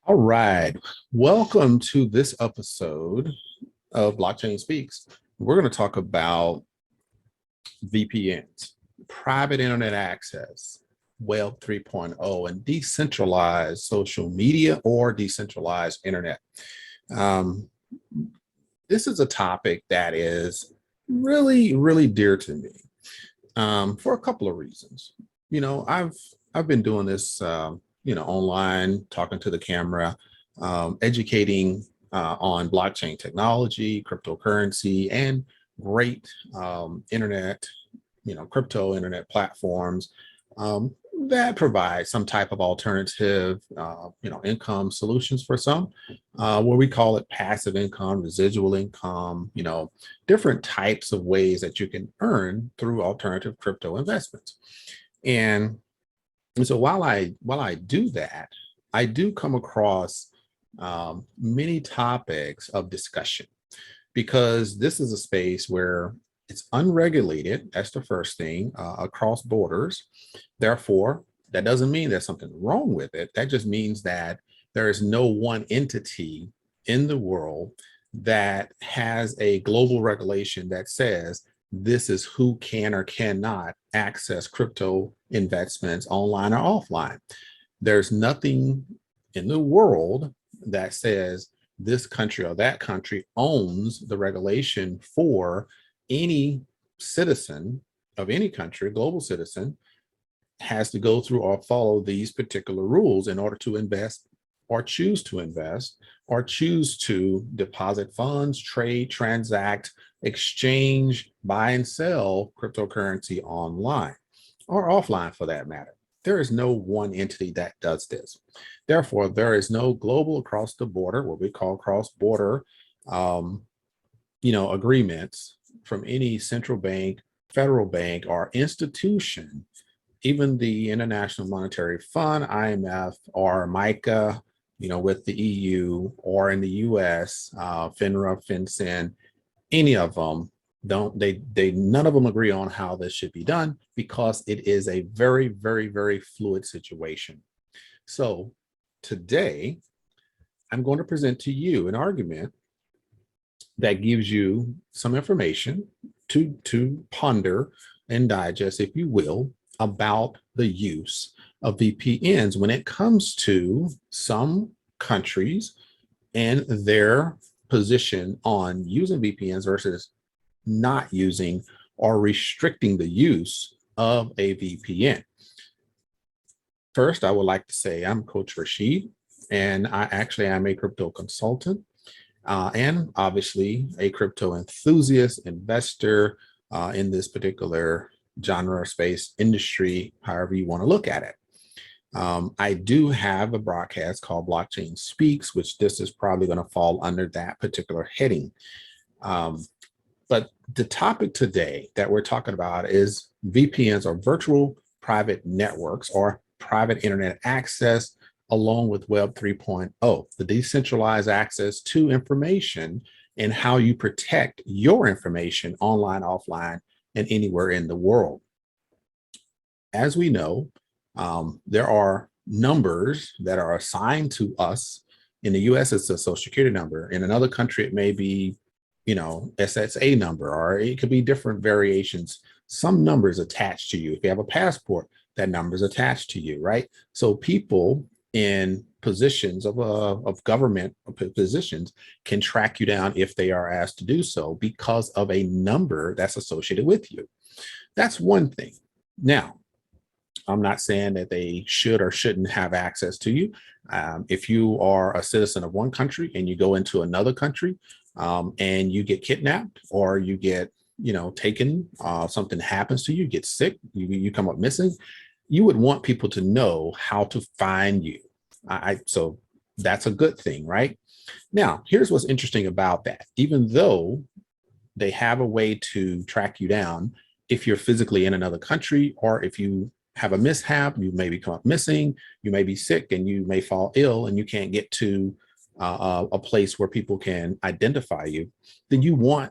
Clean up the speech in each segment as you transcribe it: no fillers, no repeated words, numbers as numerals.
All right. Welcome to this episode of Blockchain Speaks. We're going to talk about VPNs, private internet access, Web 3.0, and decentralized social media or decentralized internet. Um, this is a topic that is really dear to me for a couple of reasons. I've been doing this, online, talking to the camera, educating on blockchain technology, cryptocurrency, and great internet, crypto internet platforms um, that provide some type of alternative, income solutions for some, where we call it passive income, residual income, different types of ways that you can earn through alternative crypto investments. And so while I do that, I do come across many topics of discussion because this is a space where it's unregulated. That's the first thing, across borders. Therefore, that doesn't mean there's something wrong with it. That just means that there is no one entity in the world that has a global regulation that says this is who can or cannot access crypto investments online or offline. There's nothing in the world that says this country or that country owns the regulation for any citizen of any country, global citizen, has to go through or follow these particular rules in order to invest or choose to deposit funds, trade, transact, exchange, buy and sell cryptocurrency online or offline for that matter. There is no one entity that does this. Therefore, there is no global across the border, what we call cross-border, agreements from any central bank, federal bank, or institution, even the International Monetary Fund, IMF, or MICA, with the EU, or in the US, FINRA, FinCEN, any of them they none of them agree on how this should be done because it is a very fluid situation. So today I'm going to present to you an argument that gives you some information to ponder and digest, if you will, about the use of VPNs when it comes to some countries and their position on using VPNs versus not using or restricting the use of a VPN. First, I would like to say I'm Coach Rashid, and I actually am a crypto consultant and obviously a crypto enthusiast, investor in this particular genre, space, industry, however you want to look at it. I do have a broadcast called Blockchain Speaks, which this is probably going to fall under that particular heading. But the topic today that we're talking about is VPNs, or virtual private networks, or private internet access, along with Web 3.0, the decentralized access to information and how you protect your information online, offline, and anywhere in the world. As we know, there are numbers that are assigned to us. In the US, it's a social security number. In another country, it may be, SSA number, or it could be different variations. Some numbers attached to you. If you have a passport, that number is attached to you, right? So people in positions of government positions can track you down if they are asked to do so because of a number that's associated with you. That's one thing. Now, I'm not saying that they should or shouldn't have access to you. If you are a citizen of one country and you go into another country and you get kidnapped or you get, taken, something happens to you, get sick, you come up missing, you would want people to know how to find you. So that's a good thing, right? Now, here's what's interesting about that. Even though they have a way to track you down, if you're physically in another country, or if you have a mishap, you may become missing, you may be sick, and you may fall ill, and you can't get to a place where people can identify you, then you want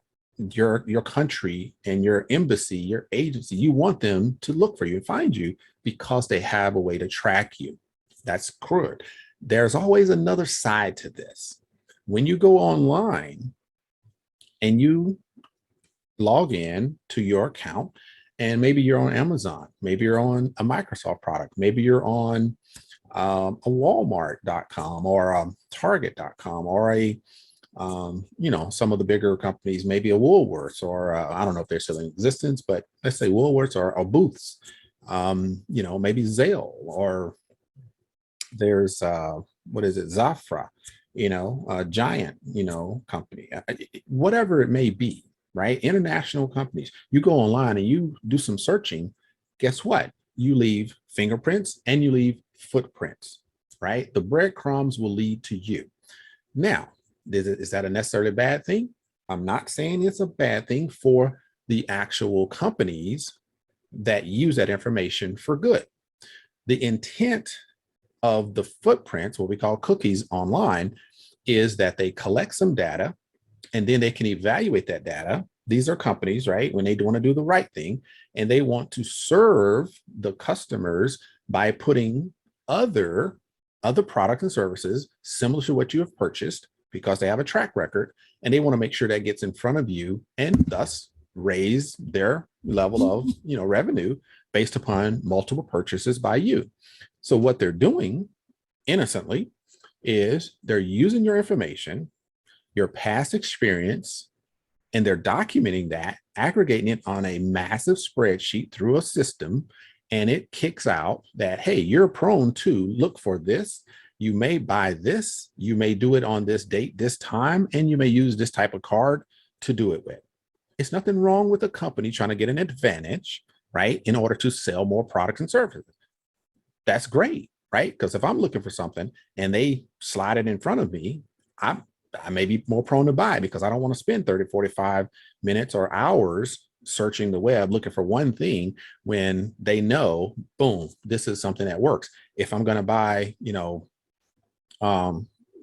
your country and your embassy, your agency, you want them to look for you and find you because they have a way to track you. That's good. There's always another side to this. When you go online and you log in to your account, and maybe you're on Amazon, maybe you're on a Microsoft product, maybe you're on a Walmart.com or a Target.com or a some of the bigger companies, maybe a Woolworths or I don't know if they're still in existence, but let's say Woolworths or Booths, maybe Zale, or there's what is it, Zafra, a giant, company, whatever it may be, right? International companies. You go online and you do some searching. Guess what? You leave fingerprints and you leave footprints, right? The breadcrumbs will lead to you. Now, is that a necessarily bad thing? I'm not saying it's a bad thing for the actual companies that use that information for good. The intent of the footprints, what we call cookies online, is that they collect some data and then they can evaluate that data. These are companies, right? When they want to do the right thing and they want to serve the customers by putting other products and services similar to what you have purchased, because they have a track record and they want to make sure that gets in front of you and thus raise their level of revenue based upon multiple purchases by you. So what they're doing innocently is they're using your information, your past experience, and they're documenting that, aggregating it on a massive spreadsheet through a system, and it kicks out that, hey, you're prone to look for this. You may buy this, you may do it on this date, this time, and you may use this type of card to do it with. It's nothing wrong with a company trying to get an advantage, right, in order to sell more products and services. That's great, right? Because if I'm looking for something and they slide it in front of me, I may be more prone to buy because I don't want to spend 30, 45 minutes or hours searching the web looking for one thing when they know, boom, this is something that works. If I'm going to buy,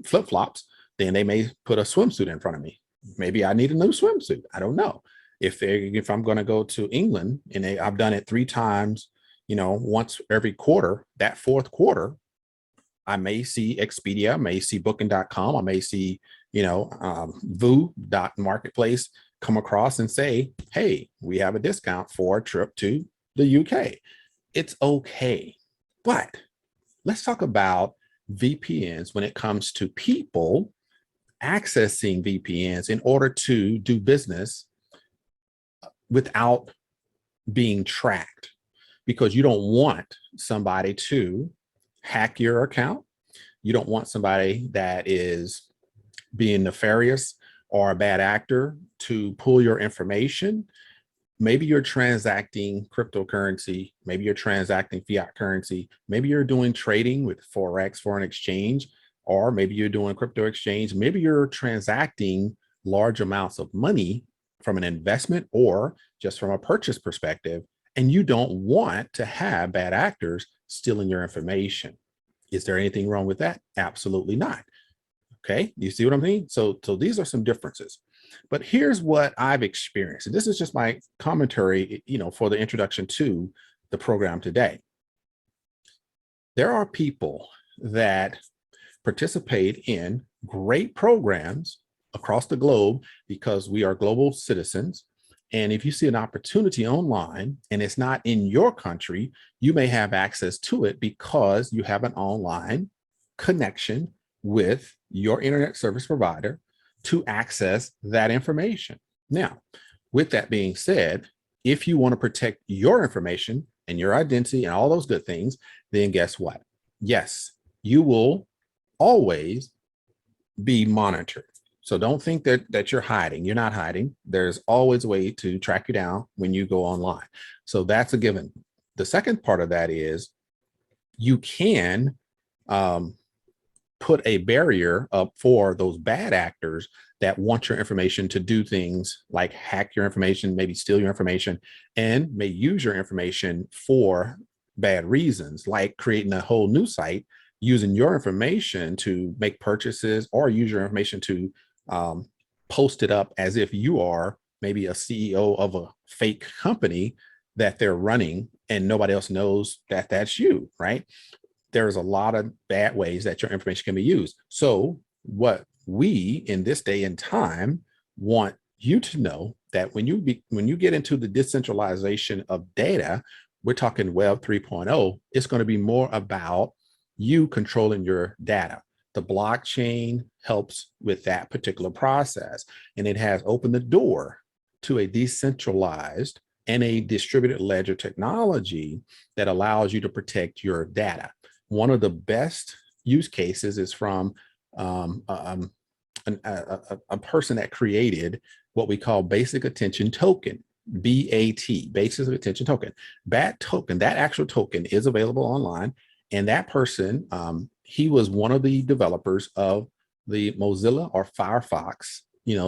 flip-flops, then they may put a swimsuit in front of me. Maybe I need a new swimsuit. I don't know. If I'm going to go to England and I've done it 3 times, once every quarter, that 4th quarter, I may see Expedia, I may see booking.com, I may see, Voo.marketplace come across and say, hey, we have a discount for a trip to the UK. It's okay. But let's talk about VPNs when it comes to people accessing VPNs in order to do business without being tracked, because you don't want somebody to hack your account. You don't want somebody that is being nefarious or a bad actor to pull your information. Maybe you're transacting cryptocurrency. Maybe you're transacting fiat currency. Maybe you're doing trading with Forex, foreign exchange, or maybe you're doing crypto exchange. Maybe you're transacting large amounts of money from an investment or just from a purchase perspective, and you don't want to have bad actors stealing your information. Is there anything wrong with that? Absolutely not. Okay, you see what I mean? So these are some differences. But here's what I've experienced. And this is just my commentary, for the introduction to the program today. There are people that participate in great programs across the globe because we are global citizens. And if you see an opportunity online and it's not in your country, you may have access to it because you have an online connection with your internet service provider to access that information. Now, with that being said, if you want to protect your information and your identity and all those good things, then guess what? Yes, you will always be monitored. So don't think that you're hiding. You're not hiding. There's always a way to track you down when you go online. So that's a given. The second part of that is you can put a barrier up for those bad actors that want your information to do things like hack your information, maybe steal your information, and may use your information for bad reasons, like creating a whole new site, using your information to make purchases, or use your information to post it up as if you are maybe a CEO of a fake company that they're running and nobody else knows that that's you, right? there's a lot of bad ways that your information can be used. So what we in this day and time want you to know that when you get into the decentralization of data, we're talking Web 3.0, it's going to be more about you controlling your data. The blockchain helps with that particular process, and it has opened the door to a decentralized and a distributed ledger technology that allows you to protect your data. One of the best use cases is from a person that created what we call basic attention token, BAT, basic attention token. That actual token is available online. And that person, he was one of the developers of the Mozilla or Firefox,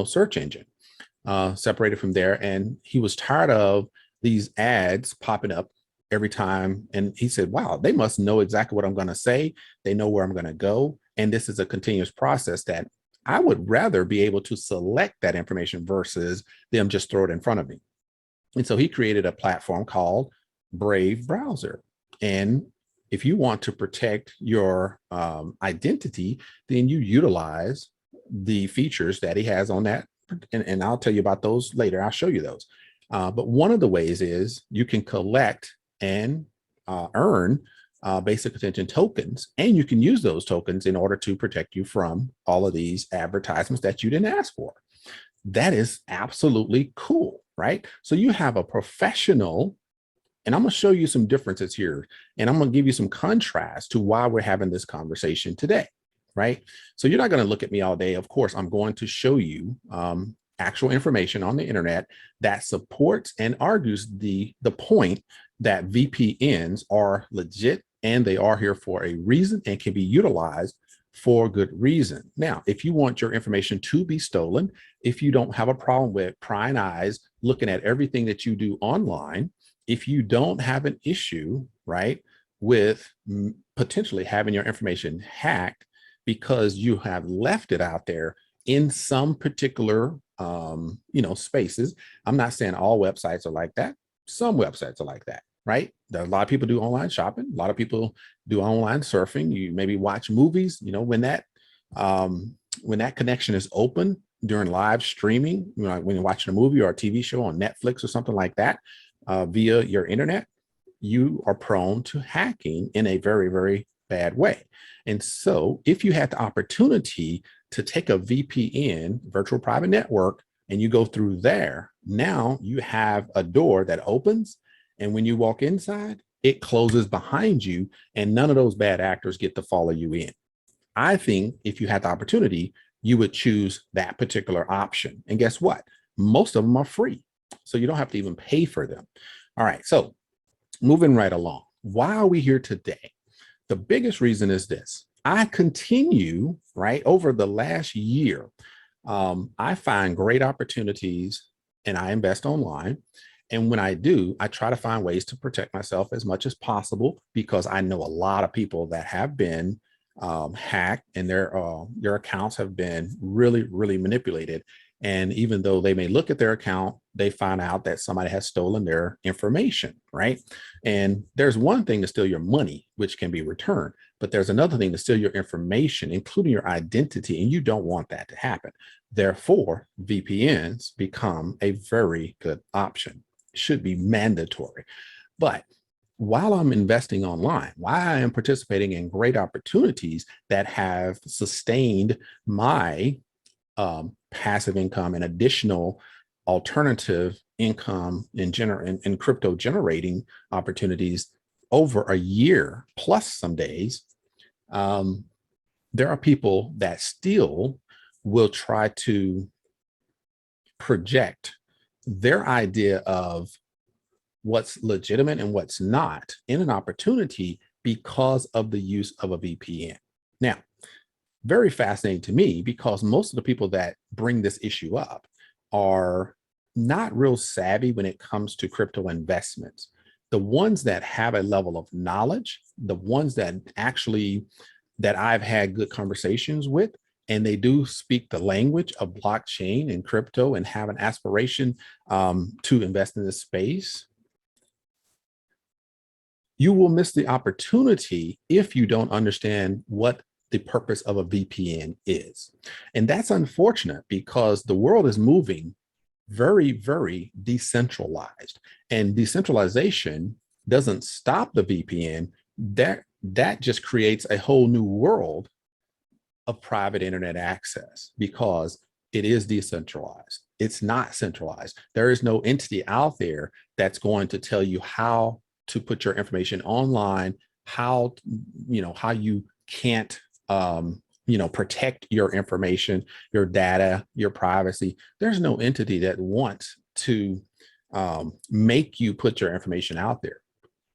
search engine, separated from there. And he was tired of these ads popping up every time. And he said, wow, they must know exactly what I'm going to say. They know where I'm going to go. And this is a continuous process that I would rather be able to select that information versus them just throw it in front of me. And so he created a platform called Brave Browser. And if you want to protect your identity, then you utilize the features that he has on that. And I'll tell you about those later. I'll show you those. But one of the ways is you can collect and earn basic attention tokens, and you can use those tokens in order to protect you from all of these advertisements that you didn't ask for. That is absolutely cool, right? So you have a professional, and I'm going to show you some differences here, and I'm going to give you some contrast to why we're having this conversation today, right? So you're not going to look at me all day. Of course, I'm going to show you actual information on the internet that supports and argues the point that VPNs are legit and they are here for a reason and can be utilized for good reason. Now, if you want your information to be stolen, if you don't have a problem with prying eyes looking at everything that you do online, if you don't have an issue, right, with potentially having your information hacked because you have left it out there in some particular spaces. I'm not saying all websites are like that. Some websites are like that, right? There are a lot of people do online shopping. A lot of people do online surfing. You maybe watch movies. When that connection is open during live streaming, when you're watching a movie or a TV show on Netflix or something like that, via your internet, you are prone to hacking in a very, very bad way. And so if you had the opportunity to take a VPN, virtual private network, and you go through there, now you have a door that opens, and when you walk inside, it closes behind you, and none of those bad actors get to follow you in. I think if you had the opportunity, you would choose that particular option. And guess what? Most of them are free, so you don't have to even pay for them. All right, so moving right along. Why are we here today? The biggest reason is this. I continue, right, over the last year, I find great opportunities and I invest online. And when I do, I try to find ways to protect myself as much as possible, because I know a lot of people that have been hacked and their accounts have been really, really manipulated. And even though they may look at their account, they find out that somebody has stolen their information, right? And there's one thing to steal your money, which can be returned, but there's another thing to steal your information, including your identity, and you don't want that to happen. Therefore, VPNs become a very good option. It should be mandatory. But while I'm investing online, while I am participating in great opportunities that have sustained my passive income and additional alternative income in crypto generating opportunities over a year plus some days, there are people that still will try to project their idea of what's legitimate and what's not in an opportunity because of the use of a VPN. Now, very fascinating to me, because most of the people that bring this issue up are not real savvy when it comes to crypto investments. The ones that have a level of knowledge, the ones that I've had good conversations with, and they do speak the language of blockchain and crypto and have an aspiration to invest in this space, You will miss the opportunity if you don't understand what the purpose of a VPN is. And that's unfortunate because the world is moving very, very decentralized. And decentralization doesn't stop the VPN. That just creates a whole new world of private internet access because it is decentralized. It's not centralized. There is no entity out there that's going to tell you how to put your information online, how how you can't protect your information, your data, your privacy. There's no entity that wants to make you put your information out there.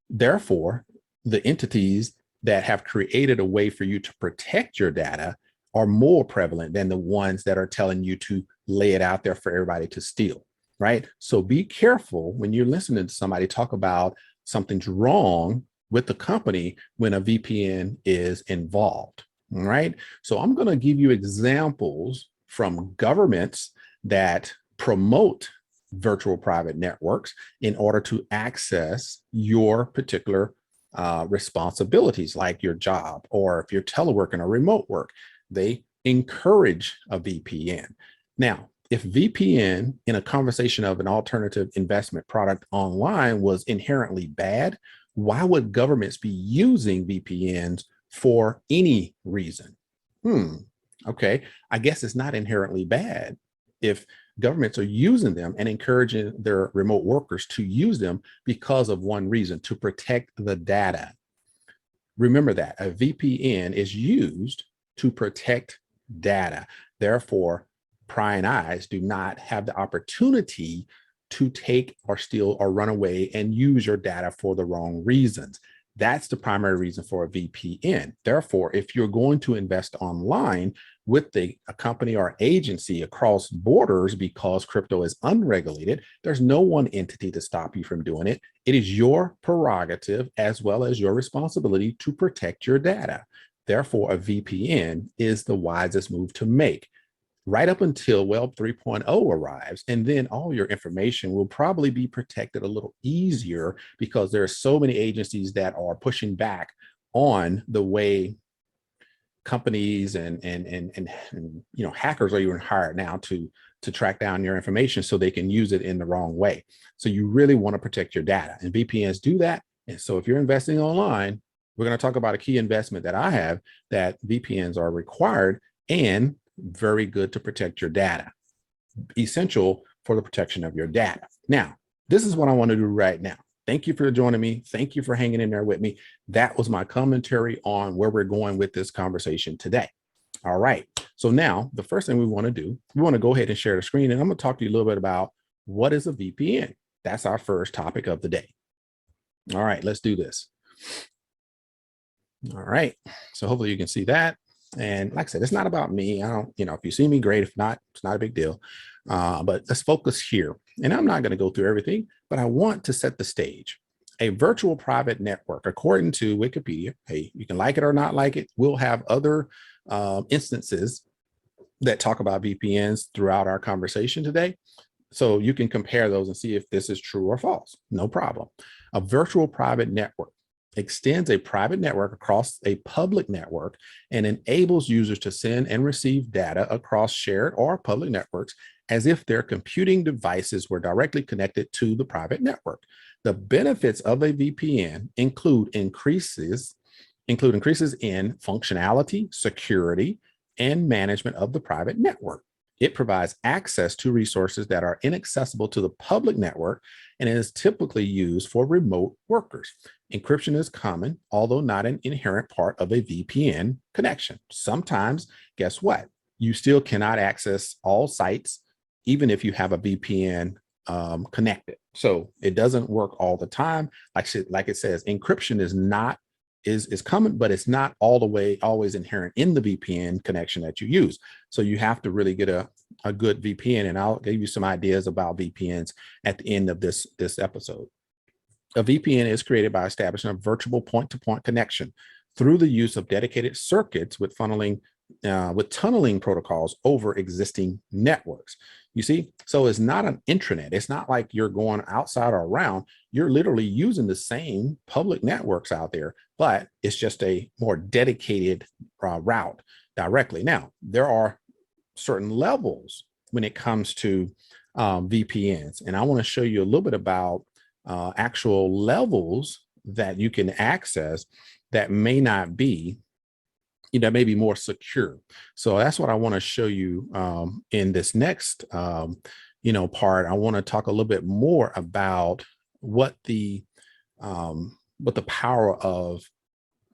Therefore, the entities that have created a way for you to protect your data are more prevalent than the ones that are telling you to lay it out there for everybody to steal, right? So be careful when you're listening to somebody talk about something's wrong with the company when a VPN is involved, right? So I'm going to give you examples from governments that promote virtual private networks in order to access your particular responsibilities, like your job, or if you're teleworking or remote work, they encourage a VPN. Now, if VPN in a conversation of an alternative investment product online was inherently bad, why would governments be using VPNs for any reason? Okay, I guess it's not inherently bad if governments are using them and encouraging their remote workers to use them because of one reason: to protect the data. Remember that a VPN is used to protect data. Therefore, prying eyes do not have the opportunity to take or steal or run away and use your data for the wrong reasons. That's the primary reason for a VPN. Therefore, if you're going to invest online with a company or agency across borders because crypto is unregulated, there's no one entity to stop you from doing it. It is your prerogative as well as your responsibility to protect your data. Therefore, a VPN is the wisest move to make right up until Web 3.0 arrives. And then all your information will probably be protected a little easier because there are so many agencies that are pushing back on the way companies and hackers are even hired now to track down your information so they can use it in the wrong way. So you really want to protect your data, and VPNs do that. And so if you're investing online, we're going to talk about a key investment that I have, that VPNs are required and very good to protect your data, essential for the protection of your data. Now, this is what I want to do right now. Thank you for joining me. Thank you for hanging in there with me. That was my commentary on where we're going with this conversation today. All right. So now the first thing we want to do, we want to go ahead and share the screen, and I'm going to talk to you a little bit about what is a VPN. That's our first topic of the day. All right, let's do this. All right. So hopefully you can see that. And like I said, it's not about me. I don't, if you see me, great. If not, it's not a big deal. But let's focus here. And I'm not going to go through everything, but I want to set the stage. A virtual private network, according to Wikipedia, hey, you can like it or not like it, we'll have other instances that talk about VPNs throughout our conversation today. So you can compare those and see if this is true or false. No problem. A virtual private network extends a private network across a public network and enables users to send and receive data across shared or public networks as if their computing devices were directly connected to the private network. The benefits of a VPN include increases in functionality, security, and management of the private network. It provides access to resources that are inaccessible to the public network and is typically used for remote workers. Encryption is common, although not an inherent part of a VPN connection. Sometimes, guess what? You still cannot access all sites, even if you have a VPN connected. So it doesn't work all the time. Like it says, encryption is common, but it's not all the way always inherent in the VPN connection that you use. So you have to really get a good VPN, and I'll give you some ideas about VPNs at the end of this episode. A VPN is created by establishing a virtual point-to-point connection through the use of dedicated circuits with funneling with tunneling protocols over existing networks. You see, so it's not an intranet. It's not like you're going outside or around. You're literally using the same public networks out there, but it's just a more dedicated route directly. Now, there are certain levels when it comes to VPNs, and I want to show you a little bit about actual levels that you can access that may not be, may be more secure. So that's what I want to show you in this next, part. I want to talk a little bit more about what the power of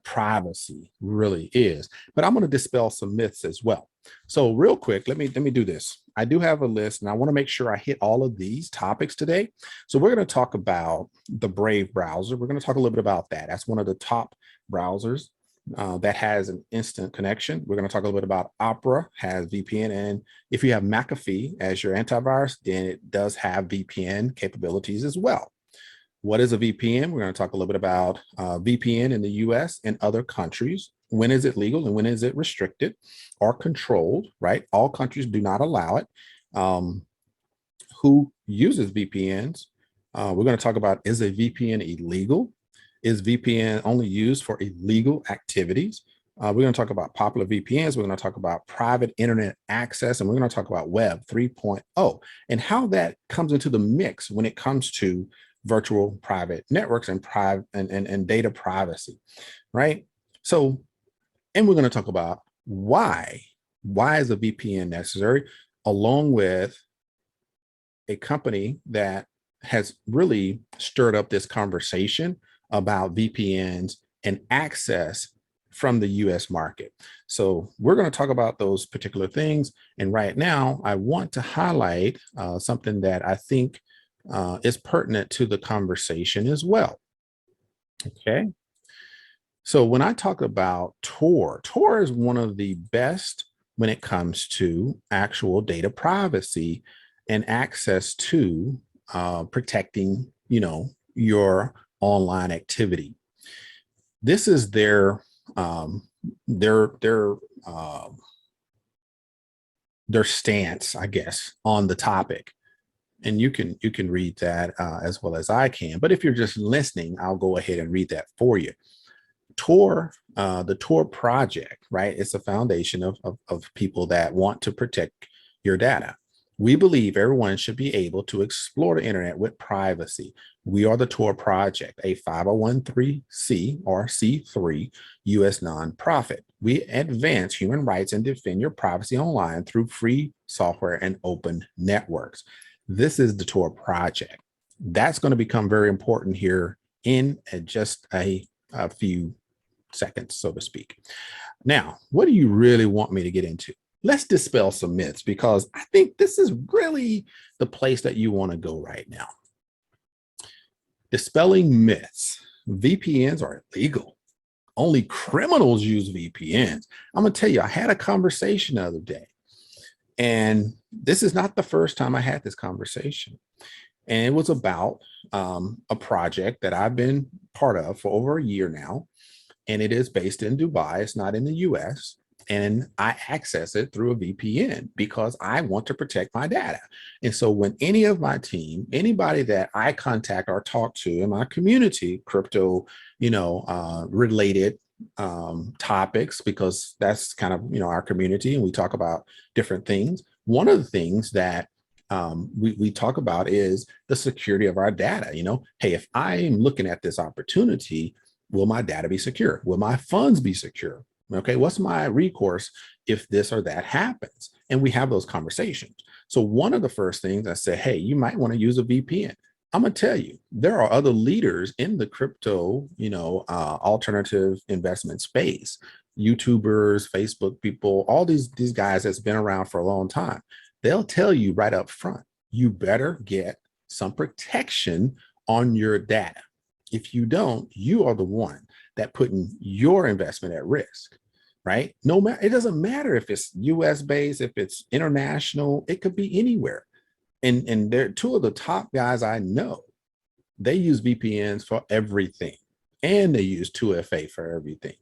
privacy really is. But I'm going to dispel some myths as well. So real quick, let me do this. I do have a list, and I want to make sure I hit all of these topics today. So we're going to talk about the Brave browser. We're going to talk a little bit about that. That's one of the top browsers that has an instant connection. We're going to talk a little bit about Opera, has VPN, and if you have McAfee as your antivirus, then it does have VPN capabilities as well. What is a VPN? We're going to talk a little bit about VPN in the US and other countries. When is it legal and when is it restricted or controlled, right? All countries do not allow it. Who uses VPNs? We're going to talk about, is a VPN illegal? Is VPN only used for illegal activities? We're going to talk about popular VPNs. We're going to talk about private internet access, and we're going to talk about Web 3.0 and how that comes into the mix when it comes to virtual private networks and data privacy, right? So, and we're going to talk about why is a VPN necessary, along with a company that has really stirred up this conversation about VPNs and access from the US market. So we're going to talk about those particular things. And right now, I want to highlight something that I think is pertinent to the conversation as well. Okay. So when I talk about Tor is one of the best when it comes to actual data privacy and access to protecting, your online activity. This is their stance, I guess, on the topic. And you can read that as well as I can. But if you're just listening, I'll go ahead and read that for you. Tor, the Tor project, right? It's a foundation of people that want to protect your data. We believe everyone should be able to explore the internet with privacy. We are the Tor Project, a 501c or C3 U.S. nonprofit. We advance human rights and defend your privacy online through free software and open networks. This is the Tor Project. That's going to become very important here in just a few seconds, so to speak. Now, what do you really want me to get into? Let's dispel some myths, because I think this is really the place that you want to go right now. Dispelling myths. VPNs are illegal. Only criminals use VPNs. I'm going to tell you, I had a conversation the other day, and this is not the first time I had this conversation. And it was about a project that I've been part of for over a year now. And it is based in Dubai. It's not in the US. And I access it through a VPN because I want to protect my data. And so when any of my team, anybody that I contact or talk to in my community, crypto, related topics, because that's kind of, our community, and we talk about different things. One of the things that we talk about is the security of our data. Hey, if I'm looking at this opportunity, will my data be secure? Will my funds be secure? Okay, what's my recourse if this or that happens? And we have those conversations. So one of the first things I say, hey, you might want to use a VPN. I'm going to tell you, there are other leaders in the crypto, alternative investment space, YouTubers, Facebook people, all these guys that's been around for a long time. They'll tell you right up front, you better get some protection on your data. If you don't, you are the one that putting your investment at risk, right? No matter, it doesn't matter if it's US based, if it's international, it could be anywhere. And they're two of the top guys I know. They use VPNs for everything, and they use 2FA for everything.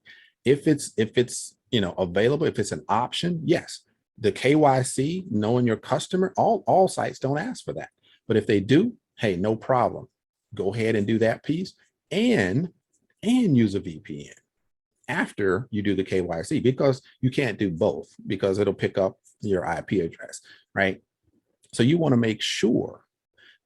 If it's available, if it's an option, yes. The KYC, knowing your customer, all sites don't ask for that. But if they do, hey, no problem. Go ahead and do that piece and use a VPN after you do the KYC, because you can't do both, because it'll pick up your IP address, right? So you want to make sure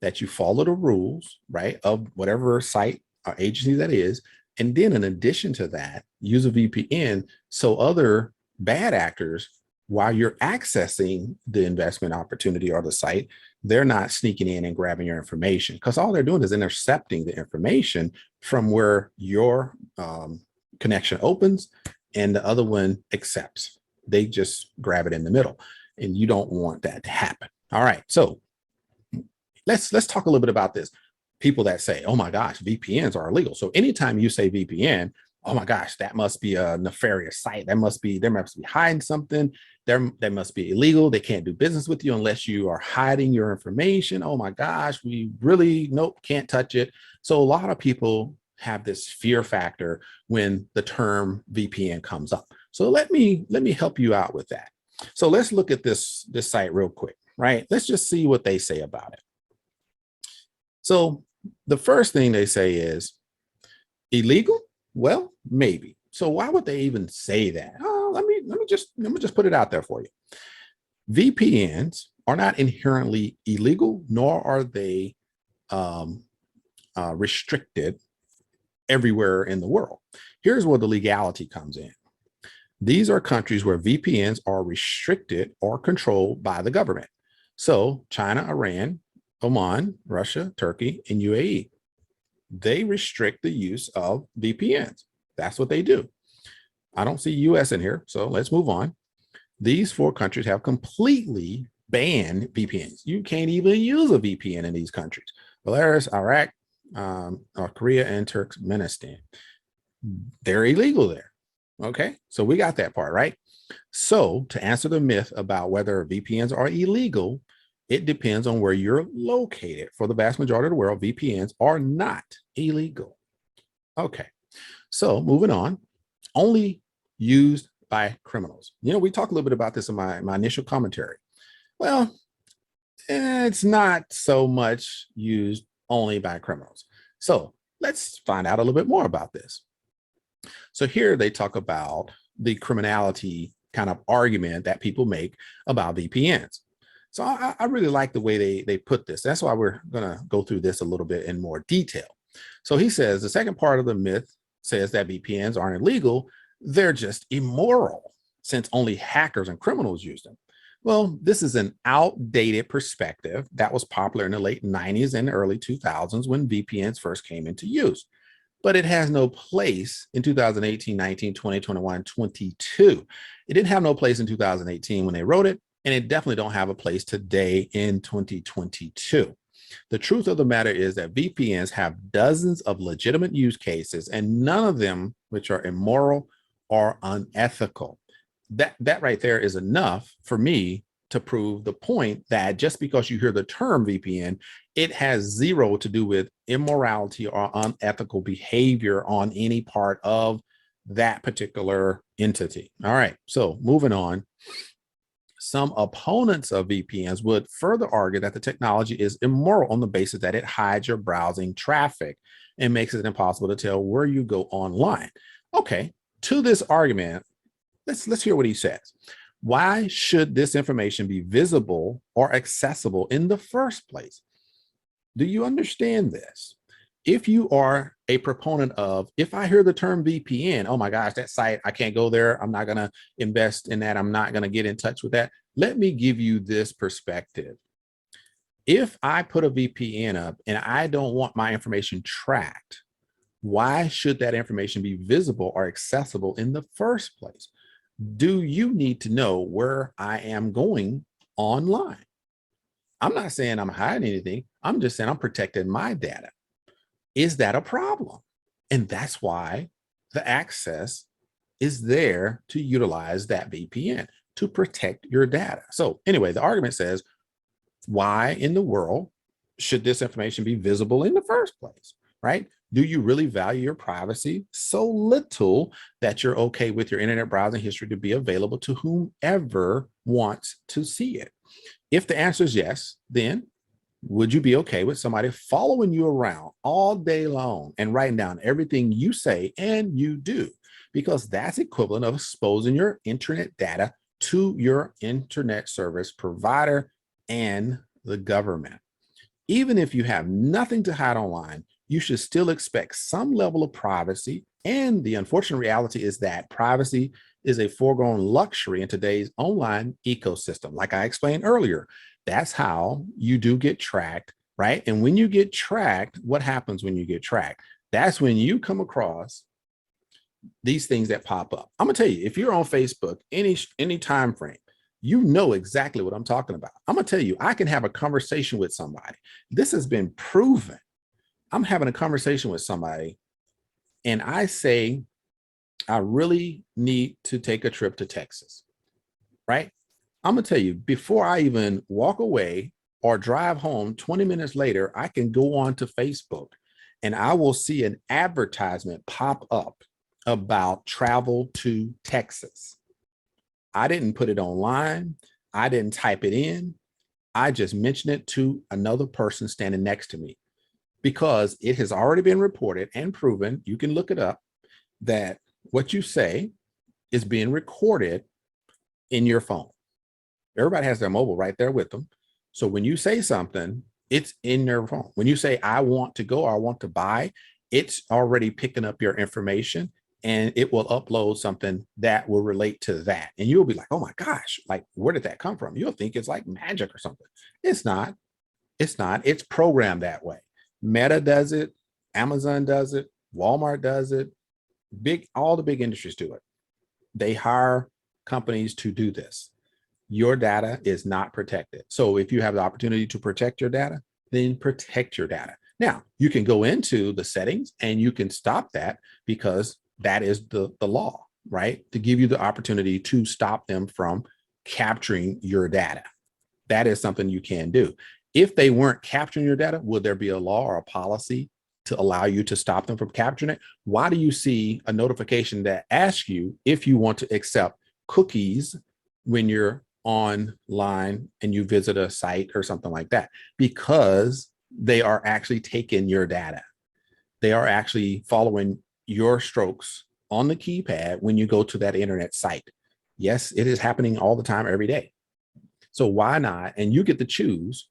that you follow the rules, right, of whatever site or agency that is. And then in addition to that, use a VPN so other bad actors, while you're accessing the investment opportunity or the site, they're not sneaking in and grabbing your information, because all they're doing is intercepting the information from where your connection opens and the other one accepts. They just grab it in the middle, and you don't want that to happen. All right, so let's talk a little bit about this. People that say, oh my gosh, VPNs are illegal. So anytime you say VPN, oh my gosh, that must be a nefarious site. There must be hiding something. That must be illegal. They can't do business with you unless you are hiding your information. Oh my gosh, we really, nope, can't touch it. So a lot of people have this fear factor when the term VPN comes up. So let me help you out with that. So let's look at this site real quick, right? Let's just see what they say about it. So the first thing they say is illegal. Well, maybe. So why would they even say that? Oh, let me just put it out there for you. VPNs are not inherently illegal, nor are they restricted everywhere in the world. Here's where the legality comes in. These are countries where VPNs are restricted or controlled by the government. So China, Iran, Oman, Russia, Turkey, and UAE. They restrict the use of VPNs. That's what they do. I don't see US in here, so let's move on. These 4 countries have completely banned VPNs. You can't even use a VPN in these countries. Belarus, Iraq, Korea, and Turkmenistan. They're illegal there. Okay, so we got that part, right? So to answer the myth about whether VPNs are illegal, it depends on where you're located. For the vast majority of the world, VPNs are not illegal. Okay, so moving on, only used by criminals. We talked a little bit about this in my initial commentary. Well, it's not so much used only by criminals. So let's find out a little bit more about this. So here they talk about the criminality kind of argument that people make about VPNs. So I really like the way they put this. That's why we're going to go through this a little bit in more detail. So he says the second part of the myth says that VPNs aren't illegal. They're just immoral, since only hackers and criminals use them. Well, this is an outdated perspective that was popular in the late 90s and early 2000s when VPNs first came into use. But it has no place in 2018, 19, 20, 21, 22. It didn't have no place in 2018 when they wrote it, and it definitely don't have a place today in 2022. The truth of the matter is that VPNs have dozens of legitimate use cases, and none of them which are immoral or unethical. That right there is enough for me to prove the point that just because you hear the term VPN, it has zero to do with immorality or unethical behavior on any part of that particular entity. All right, so moving on. Some opponents of VPNs would further argue that the technology is immoral on the basis that it hides your browsing traffic and makes it impossible to tell where you go online. Okay, to this argument, let's hear what he says. Why should this information be visible or accessible in the first place? Do you understand this? If you are a proponent of, if I hear the term VPN, oh my gosh, that site, I can't go there. I'm not going to invest in that. I'm not going to get in touch with that. Let me give you this perspective. If I put a VPN up and I don't want my information tracked, why should that information be visible or accessible in the first place? Do you need to know where I am going online? I'm not saying I'm hiding anything. I'm just saying I'm protecting my data. Is that a problem? And that's why the access is there to utilize that VPN to protect your data. So anyway, the argument says, why in the world should this information be visible in the first place, right? Do you really value your privacy so little that you're okay with your internet browsing history to be available to whomever wants to see it? If the answer is yes, then would you be okay with somebody following you around all day long and writing down everything you say and you do? Because that's equivalent of exposing your internet data to your internet service provider and the government. Even if you have nothing to hide online, you should still expect some level of privacy. And the unfortunate reality is that privacy is a foregone luxury in today's online ecosystem. Like I explained earlier, that's how you do get tracked, right? And when you get tracked, what happens when you get tracked? That's when you come across these things that pop up. I'm gonna tell you, if you're on Facebook, any time frame, you know exactly what I'm talking about. I'm gonna tell you, I can have a conversation with somebody. This has been proven. I'm having a conversation with somebody, and I say, I really need to take a trip to Texas, right? I'm gonna tell you, before I even walk away or drive home, 20 minutes later, I can go on to Facebook and I will see an advertisement pop up about travel to Texas. I didn't put it online. I didn't type it in. I just mentioned it to another person standing next to me because it has already been reported and proven. You can look it up that what you say is being recorded in your phone. Everybody has their mobile right there with them. So when you say something, it's in their phone. When you say, I want to go, or I want to buy, it's already picking up your information and it will upload something that will relate to that. And you'll be like, oh my gosh, like, where did that come from? You'll think it's like magic or something. It's not. It's not. It's programmed that way. Meta does it. Amazon does it. Walmart does it. All the big industries do it. They hire companies to do this. Your data is not protected. So if you have the opportunity to protect your data, then protect your data. Now, you can go into the settings and you can stop that because that is the law, right? To give you the opportunity to stop them from capturing your data. That is something you can do. If they weren't capturing your data, would there be a law or a policy to allow you to stop them from capturing it? Why do you see a notification that asks you if you want to accept cookies when you're online and you visit a site or something like that? Because they are actually taking your data. They are actually following your strokes on the keypad when you go to that internet site. Yes, it is happening all the time, every day. So why not? And you get to choose.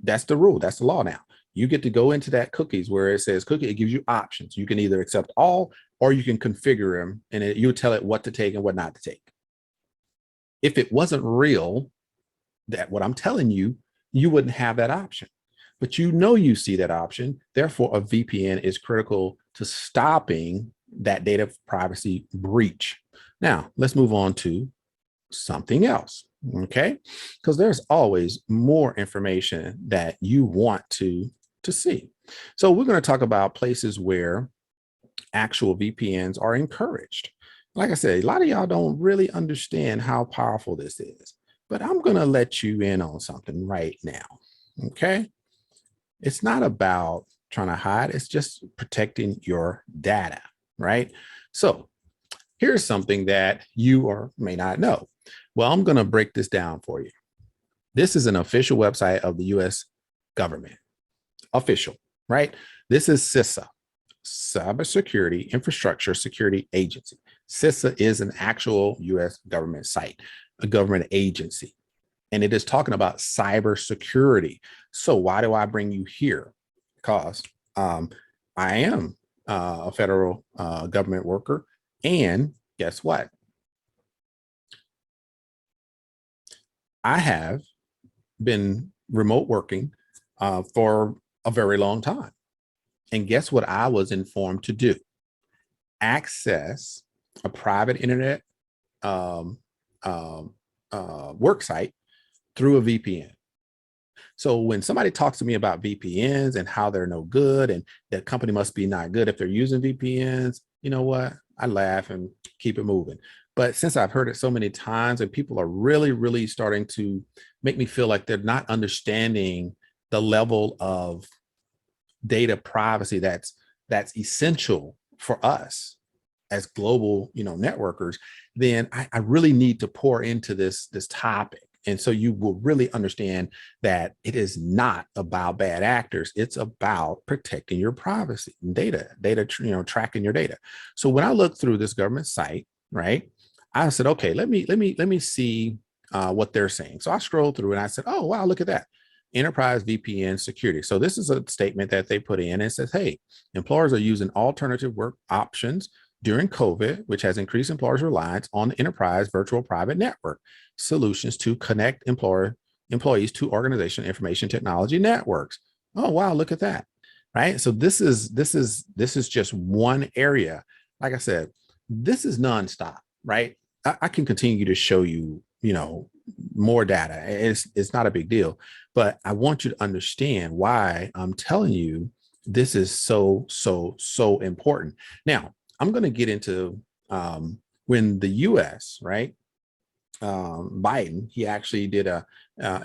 That's the rule. That's the law now. You get to go into that cookies where it says cookie. It gives you options. You can either accept all or you can configure them and you tell it what to take and what not to take. If it wasn't real, that what I'm telling you, you wouldn't have that option. But you see that option. Therefore, a VPN is critical to stopping that data privacy breach. Now, let's move on to something else, okay? Because there's always more information that you want to see. So we're going to talk about places where actual VPNs are encouraged. Like I said, a lot of y'all don't really understand how powerful this is, but I'm going to let you in on something right now, okay? It's not about trying to hide, it's just protecting your data, right? So here's something that you or may not know. Well, I'm going to break this down for you. This is an official website of the US government. Official, right? This is CISA, Cybersecurity Infrastructure Security Agency. CISA is an actual US government site, a government agency, and it is talking about cybersecurity. So why do I bring you here? Because I am a federal government worker, and guess what? I have been remote working for a very long time. And guess what I was informed to do? Access a private internet work site through a VPN. So when somebody talks to me about VPNs and how they're no good and the company must be not good if they're using VPNs, you know what? I laugh and keep it moving. But since I've heard it so many times and people are really, really starting to make me feel like they're not understanding the level of data privacy that's that's essential for us as global, networkers, then I really need to pour into this topic. And so you will really understand that it is not about bad actors. It's about protecting your privacy and data, tracking your data. So when I look through this government site, right, I said, okay, let me see what they're saying. So I scrolled through and I said, oh, wow, look at that. Enterprise VPN security. So this is a statement that they put in. It says, hey, employers are using alternative work options during COVID, which has increased employers' reliance on the enterprise virtual private network solutions to connect employees to organization information technology networks. Oh, wow, look at that. Right. So this is just one area. Like I said, this is nonstop, right? I can continue to show you, more data. It's not a big deal, but I want you to understand why I'm telling you this is so important. Now, I'm going to get into when the U.S. right, Biden, he actually did a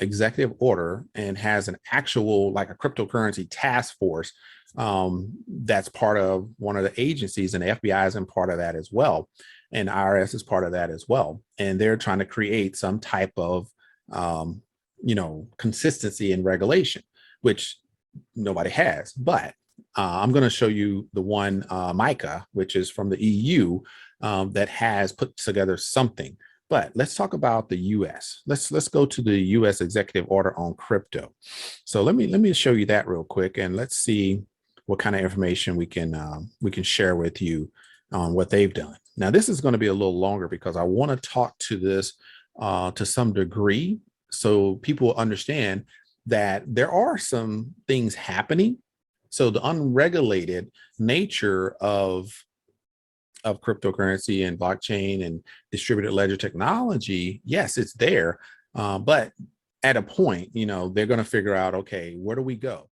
executive order and has an actual like a cryptocurrency task force that's part of one of the agencies, and the FBI is in part of that as well, and IRS is part of that as well, and they're trying to create some type of consistency in regulation, which nobody has. But I'm going to show you the one MICA, which is from the EU, that has put together something. But let's talk about the U.S. Let's go to the U.S. executive order on crypto. So let me show you that real quick, and let's see what kind of information we can share with you on what they've done. Now, this is going to be a little longer because I want to talk to this to some degree, so people will understand that there are some things happening. So the unregulated nature of cryptocurrency and blockchain and distributed ledger technology, yes, it's there. But at a point, they're going to figure out, okay, where do we go?